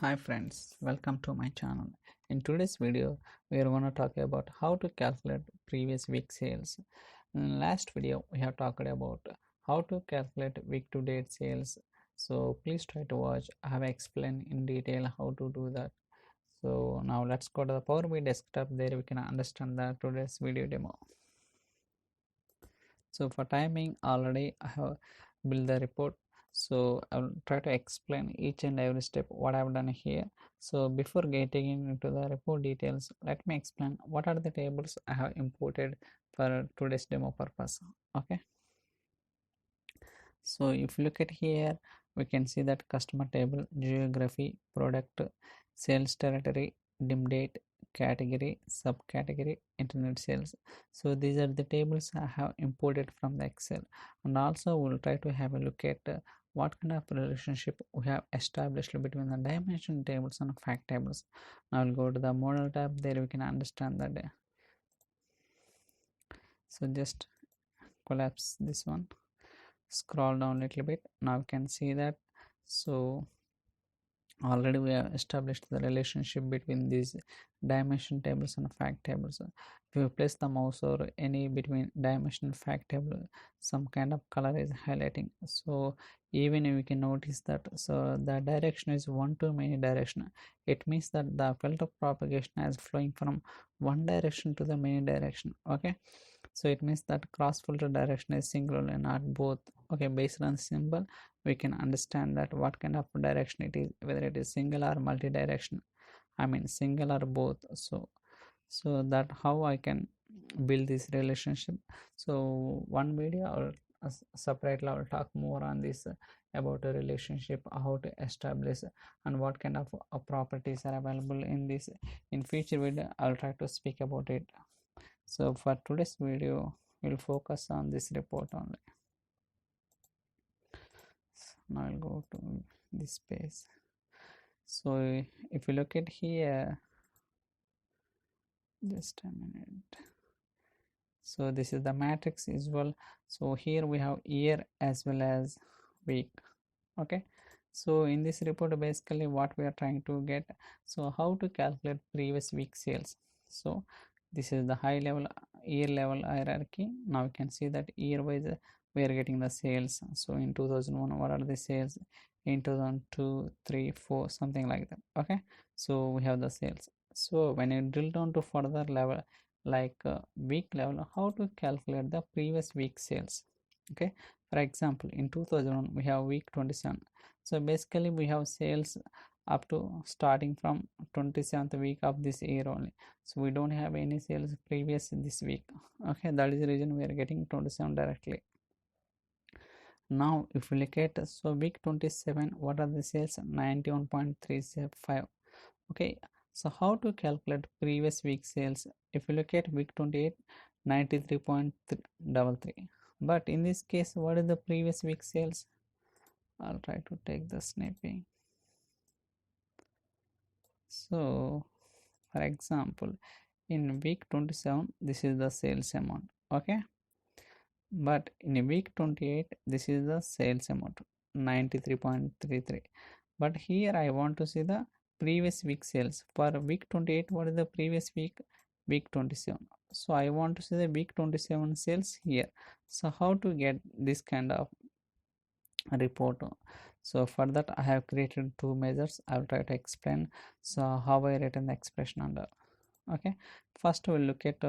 Hi friends, welcome to my channel. In today's video, we are going to talk about how to calculate previous week sales. In last video, we have talked about how to calculate week to date sales. So please try to watch. I have explained in detail how to do that. So now let's go to the Power BI desktop. There we can understand the today's video demo. So for timing, already I have built the report, so I'll try to explain each and every step what I've done here. So before getting into the report details, let me explain what are the tables I have imported for today's demo purpose. Okay, so if you look at here, we can see that customer table, geography, product, sales territory, dim date, category, subcategory, internet sales. So these are the tables I have imported from the Excel, and also we'll try to have a look at what kind of relationship we have established between the dimension tables and fact tables. Now I'll go to the model tab. There we can understand that. So just collapse this one, scroll down a little bit. Now you can see that. So already we have established the relationship between these dimension tables and fact tables. If you place the mouse or any between dimension and fact table, some kind of color is highlighting. So even we can notice that, so the direction is one to many direction. It means that the field of propagation is flowing from one direction to the many direction. Okay, so it means that cross filter direction is single and not both. Okay, based on symbol we can understand that what kind of direction it is, whether it is single or multi-direction, I mean single or both. So that how I can build this relationship. So one video or separately I will talk more on this about a relationship, how to establish and what kind of properties are available in this. In future video I'll try to speak about it. So for today's video we'll focus on this report only. Now I'll go to this page. So if you look at here, just a minute. So this is the matrix usual. So here we have year as well as week. Okay, so in this report basically what we are trying to get, so how to calculate previous week sales. So this is the high level year level hierarchy. Now you can see that year wise we are getting the sales. So in 2001 what are the sales, in 2002 3 4 something like that. Okay, so we have the sales. So when you drill down to further level like week level, how to calculate the previous week sales. Okay, for example in 2001 we have week 27. So basically we have sales up to starting from 27th week of this year only. So we don't have any sales previous this week. Okay, that is the reason we are getting 27 directly. Now if we look at, so week 27 what are the sales, 91.375. okay, so how to calculate previous week sales? If you look at week 28, 93.33. But in this case what is the previous week sales? I'll try to take the snipping. So for example in week 27 this is the sales amount. Okay, but in week 28 this is the sales amount 93.33. but here I want to see the previous week sales. For week 28 what is the previous week, week 27. So I want to see the week 27 sales here. So how to get this kind of report? So for that I have created two measures. I'll try to explain so how I written the expression under. Okay, first we'll look at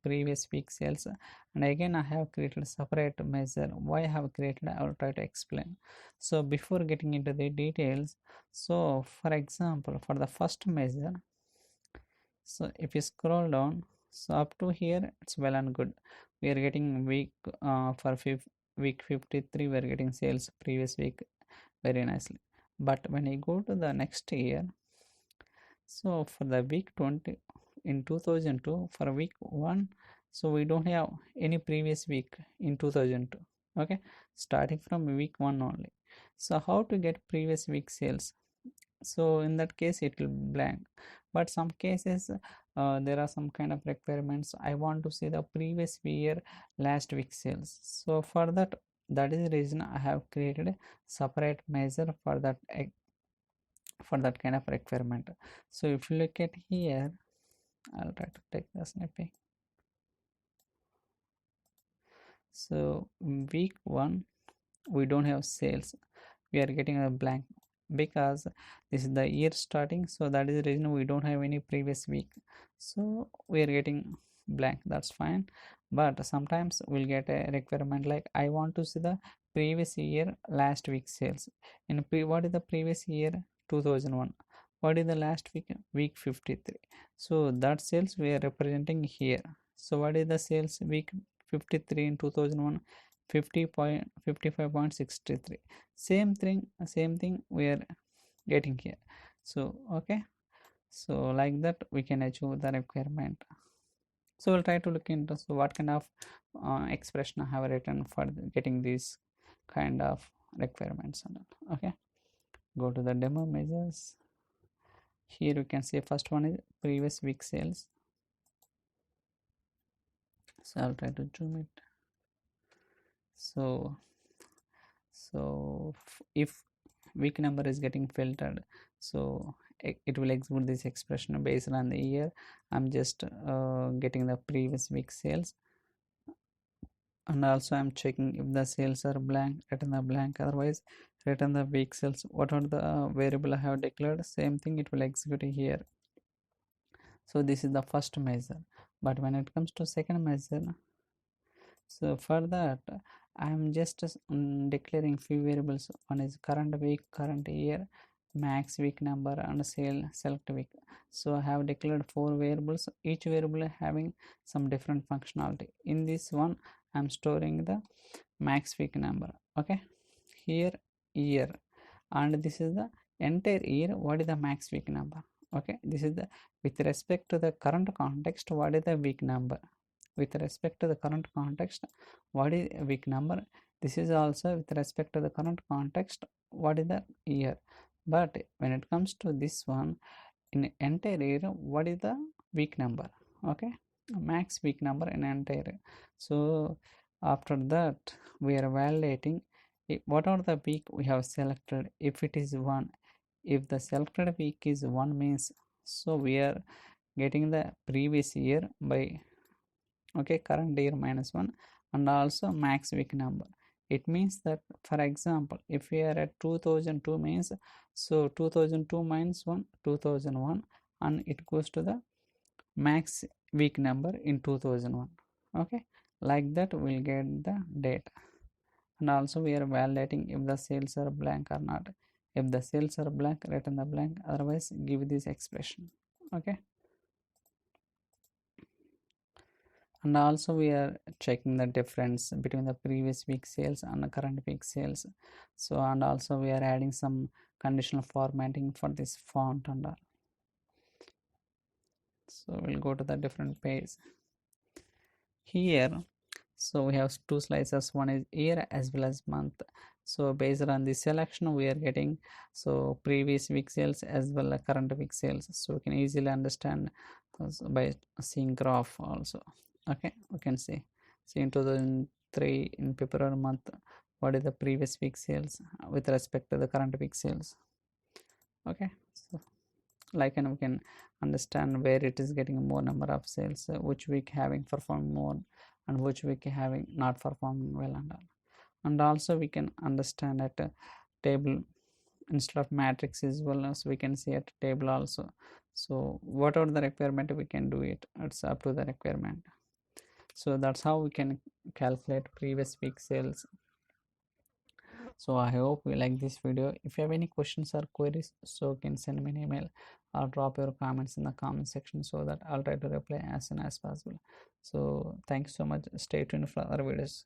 previous week sales, and again I have created separate measure. Why I have created, I will try to explain. So before getting into the details, so for example for the first measure, so if you scroll down, so up to here it's well and good, we are getting week for week 53 we are getting sales previous week very nicely. But when I go to the next year, so for the week 20 in 2002 for week 1, so we don't have any previous week in 2002. Okay, starting from week 1 only. So how to get previous week sales? So in that case it will blank. But some cases there are some kind of requirements. I want to see the previous year last week sales. So for that, that is the reason I have created a separate measure for that for that kind of requirement. So if you look at here, I'll try to take the snipping. So week 1 we don't have sales, we are getting a blank because this is the year starting, so that is the reason we don't have any previous week, so we are getting blank. That's fine, but sometimes we'll get a requirement like I want to see the previous year last week sales. What is the previous year? 2001. What is the last week? Week 53. So that sales we are representing here. So what is the sales week 53 in 2001? 55.63. Same thing we are getting here. So okay, so like that we can achieve the requirement. So we'll try to look into so what kind of expression I have written for getting these kind of requirements. Okay, go to the demo measures. Here you can see first one is previous week sales. So I'll try to zoom it. So if week number is getting filtered, so it will execute this expression based on the year. I'm just getting the previous week sales, and also I'm checking if the sales are blank, return the blank, otherwise return the week sales. What are the variable I have declared, same thing it will execute here. So this is the first measure, but when it comes to second measure, so for that I'm just declaring few variables. One is current week, current year, max week number, and sale select week. So I have declared 4 variables, each variable having some different functionality. In this one I'm storing the max week number. Okay, here year, and this is the entire year. What is the max week number? Okay, this is the with respect to the current context, what is the week number? With respect to the current context, what is week number? This is also with respect to the current context, what is the year? But when it comes to this one, in entire year, what is the week number? Okay, max week number in entire. So after that we are validating what are the week we have selected. If it is 1, if the selected week is 1 means, so we are getting the previous year by okay current year minus 1, and also max week number. It means that, for example, if we are at 2002 means, so 2002 minus 1, 2001, and it goes to the max week number in 2001. Okay, like that we'll get the data. And also we are validating if the cells are blank or not. If the cells are blank, return the blank, otherwise give this expression. Okay, and also we are checking the difference between the previous week sales and the current week sales. So and also we are adding some conditional formatting for this font and all. So we'll go to the different page here. So we have 2 slices, one is year as well as month. So based on the selection we are getting so previous week sales as well as current week sales, so we can easily understand by seeing graph also. Okay, we can see in 2003 in February month, what is the previous week sales with respect to the current week sales. Okay, so like, and we can understand where it is getting more number of sales, which week having performed more and which week having not performed well, and also we can understand at a table instead of matrix as well as we can see at table also. So whatever the requirement we can do it, it's up to the requirement. So that's how we can calculate previous week sales. So I hope you like this video. If you have any questions or queries, so you can send me an email or drop your comments in the comment section, so that I'll try to reply as soon as possible. So thank you so much. Stay tuned for other videos.